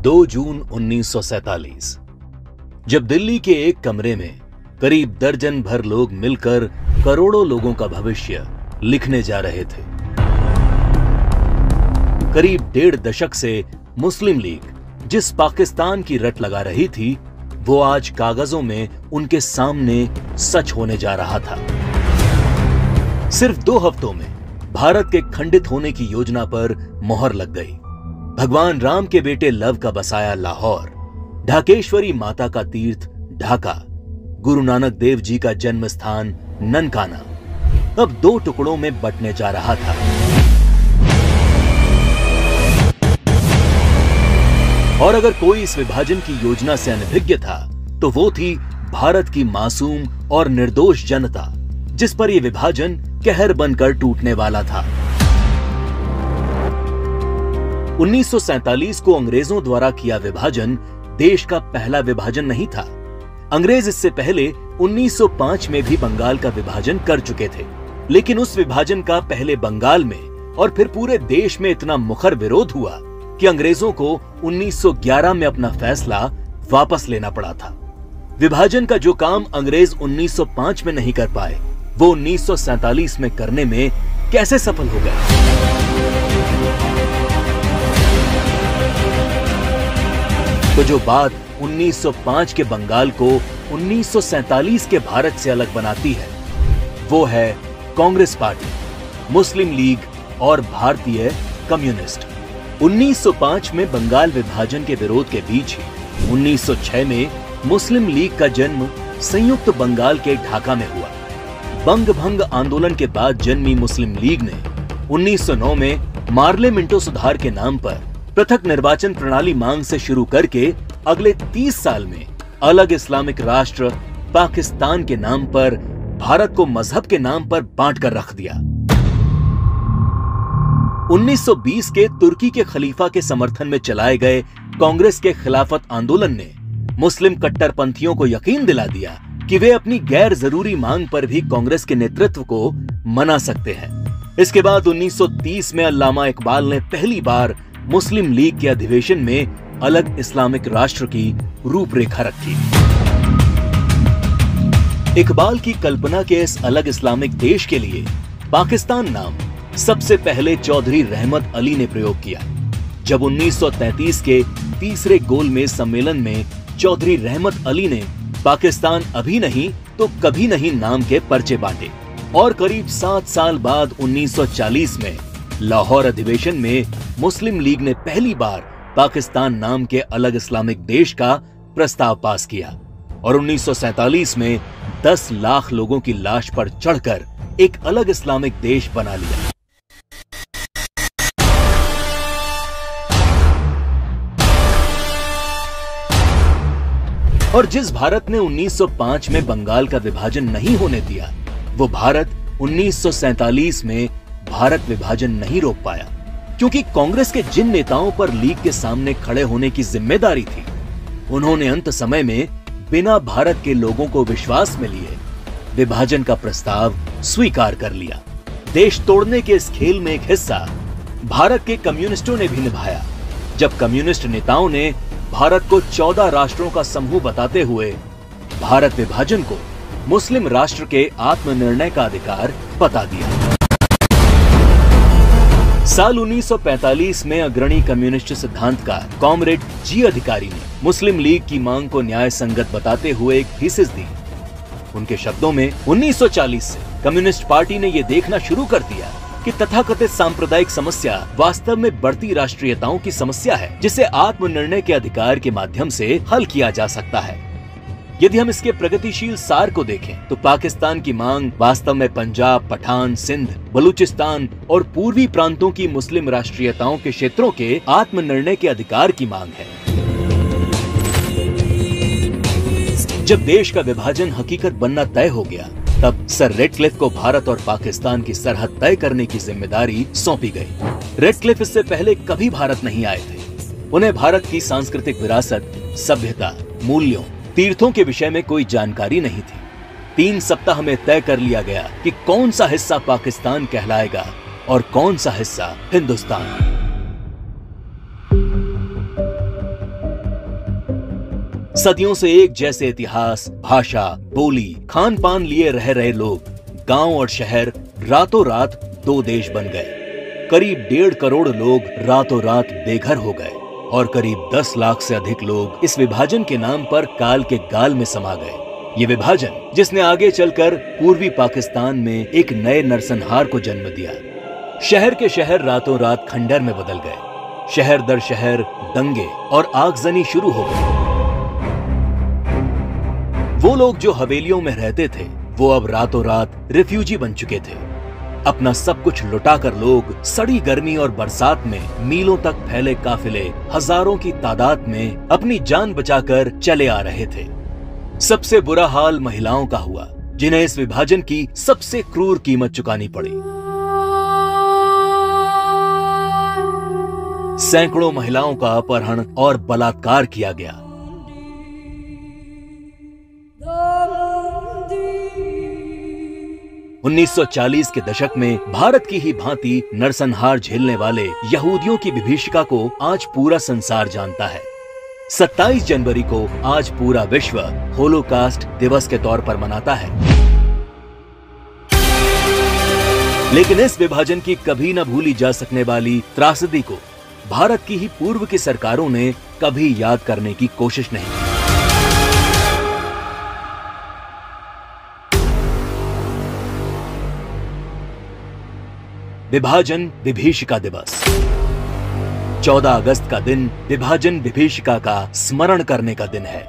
2 जून 1947 जब दिल्ली के एक कमरे में करीब दर्जन भर लोग मिलकर करोड़ों लोगों का भविष्य लिखने जा रहे थे। करीब 1.5 दशक से मुस्लिम लीग जिस पाकिस्तान की रट लगा रही थी, वो आज कागजों में उनके सामने सच होने जा रहा था। सिर्फ 2 हफ्तों में भारत के खंडित होने की योजना पर मोहर लग गई। भगवान राम के बेटे लव का बसाया लाहौर, ढाकेश्वरी माता का तीर्थ ढाका, गुरु नानक देव जी का जन्म स्थान ननकाना अब 2 टुकड़ों में बंटने जा रहा था। और अगर कोई इस विभाजन की योजना से अनभिज्ञ था, तो वो थी भारत की मासूम और निर्दोष जनता, जिस पर यह विभाजन कहर बनकर टूटने वाला था। 1947 को अंग्रेजों द्वारा किया विभाजन देश का पहला विभाजन नहीं था। अंग्रेज इससे पहले 1905 में भी बंगाल का विभाजन कर चुके थे, लेकिन उस विभाजन का पहले बंगाल में और फिर पूरे देश में इतना मुखर विरोध हुआ कि अंग्रेजों को 1911 में अपना फैसला वापस लेना पड़ा था। विभाजन का जो काम अंग्रेज 1905 में नहीं कर पाए, वो 1947 में करने में कैसे सफल हो गए? तो जो बात 1905 के बंगाल को 1947 के भारत से अलग बनाती है, वो है कांग्रेस पार्टी, मुस्लिम लीग और भारतीय कम्युनिस्ट। 1905 में बंगाल विभाजन के विरोध के बीच ही 1906 में मुस्लिम लीग का जन्म संयुक्त बंगाल के ढाका में हुआ। बंग भंग आंदोलन के बाद जन्मी मुस्लिम लीग ने 1909 में मार्ले मिंटो सुधार के नाम पर पृथक निर्वाचन प्रणाली मांग से शुरू करके अगले 30 साल में अलग इस्लामिक राष्ट्र पाकिस्तान के नाम पर भारत को मजहब के नाम पर बांट कर रख दिया। 1920 के तुर्की के खलीफा के समर्थन में चलाए गए कांग्रेस के खिलाफत आंदोलन ने मुस्लिम कट्टरपंथियों को यकीन दिला दिया कि वे अपनी गैर जरूरी मांग पर भी कांग्रेस के नेतृत्व को मना सकते हैं। इसके बाद 1930 में अल्लामा इकबाल ने पहली बार मुस्लिम लीग के अधिवेशन में अलग इस्लामिक राष्ट्र की रूपरेखा रखी। इकबाल की कल्पना के इस अलग इस्लामिक देश के लिए पाकिस्तान नाम सबसे पहले चौधरी रहमत अली ने प्रयोग किया। जब 1933 के तीसरे गोलमेज सम्मेलन में चौधरी रहमत अली ने पाकिस्तान अभी नहीं तो कभी नहीं नाम के पर्चे बांटे और करीब 7 साल बाद 1940 में लाहौर अधिवेशन में मुस्लिम लीग ने पहली बार पाकिस्तान नाम के अलग इस्लामिक देश का प्रस्ताव पास किया और 1947 में 10 लाख लोगों की लाश पर चढ़कर एक अलग इस्लामिक देश बना लिया। और जिस भारत ने 1905 में बंगाल का विभाजन नहीं होने दिया, वो भारत 1947 में भारत विभाजन नहीं रोक पाया, क्योंकि कांग्रेस के जिन नेताओं पर लीग के सामने खड़े होने की जिम्मेदारी थी, उन्होंने अंत समय में बिना भारत के लोगों को विश्वास में लिए विभाजन का प्रस्ताव स्वीकार कर लिया। देश तोड़ने के इस खेल में एक हिस्सा भारत के कम्युनिस्टों ने भी निभाया, जब कम्युनिस्ट नेताओं ने भारत को 14 राष्ट्रों का समूह बताते हुए भारत विभाजन को मुस्लिम राष्ट्र के आत्मनिर्णय का अधिकार बता दिया। साल 1945 में अग्रणी कम्युनिस्ट सिद्धांतकार कॉमरेड जी अधिकारी ने मुस्लिम लीग की मांग को न्याय संगत बताते हुए एक थीसिस दी। उनके शब्दों में 1940 से कम्युनिस्ट पार्टी ने यह देखना शुरू कर दिया कि तथाकथित सांप्रदायिक समस्या वास्तव में बढ़ती राष्ट्रीयताओं की समस्या है, जिसे आत्मनिर्णय के अधिकार के माध्यम से हल किया जा सकता है। यदि हम इसके प्रगतिशील सार को देखें, तो पाकिस्तान की मांग वास्तव में पंजाब, पठान, सिंध, बलूचिस्तान और पूर्वी प्रांतों की मुस्लिम राष्ट्रीयताओं के क्षेत्रों के आत्मनिर्णय के अधिकार की मांग है। जब देश का विभाजन हकीकत बनना तय हो गया, तब सर रेडक्लिफ को भारत और पाकिस्तान की सरहद तय करने की जिम्मेदारी सौंपी गई। रेडक्लिफ इससे पहले कभी भारत नहीं आए थे। उन्हें भारत की सांस्कृतिक विरासत, सभ्यता, मूल्यों, तीर्थों के विषय में कोई जानकारी नहीं थी। 3 सप्ताह में तय कर लिया गया कि कौन सा हिस्सा पाकिस्तान कहलाएगा और कौन सा हिस्सा हिंदुस्तान। सदियों से एक जैसे इतिहास, भाषा, बोली, खान पान लिए रह रहे लोग, गांव और शहर रातों रात दो देश बन गए। करीब 1.5 करोड़ लोग रातों रात बेघर हो गए और करीब 10 लाख से अधिक लोग इस विभाजन के नाम पर काल के गाल में समा गए। ये विभाजन जिसने आगे चलकर पूर्वी पाकिस्तान में एक नए नरसंहार को जन्म दिया। शहर के शहर रातों रात खंडर में बदल गए। शहर दर शहर दंगे और आगजनी शुरू हो गई। वो लोग जो हवेलियों में रहते थे वो अब रातों रात रिफ्यूजी बन चुके थे। अपना सब कुछ लुटाकर लोग सड़ी गर्मी और बरसात में मीलों तक फैले काफिले हजारों की तादाद में अपनी जान बचाकर चले आ रहे थे। सबसे बुरा हाल महिलाओं का हुआ, जिन्हें इस विभाजन की सबसे क्रूर कीमत चुकानी पड़ी। सैकड़ों महिलाओं का अपहरण और बलात्कार किया गया। उन्नीस 1940 के दशक में भारत की ही भांति नरसंहार झेलने वाले यहूदियों की विभीषिका को आज पूरा संसार जानता है। 27 जनवरी को आज पूरा विश्व होलोकास्ट दिवस के तौर पर मनाता है। लेकिन इस विभाजन की कभी न भूली जा सकने वाली त्रासदी को भारत की ही पूर्व की सरकारों ने कभी याद करने की कोशिश नहीं की। विभाजन विभीषिका दिवस 14 अगस्त का दिन विभाजन विभीषिका का स्मरण करने का दिन है।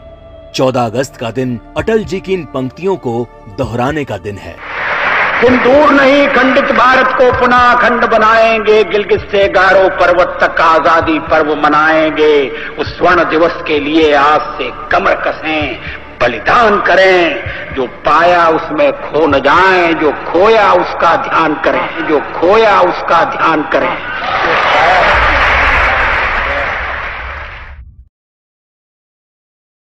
14 अगस्त का दिन अटल जी की इन पंक्तियों को दोहराने का दिन है। तुम दूर नहीं खंडित भारत को पुनः अखंड बनाएंगे, गिलगित से गारो पर्वत तक आजादी पर्व मनाएंगे। उस स्वर्ण दिवस के लिए आज से कमर कसें, बलिदान करें। जो पाया उसमें खो न जाएं, जो खोया उसका ध्यान करें, जो खोया उसका ध्यान करें।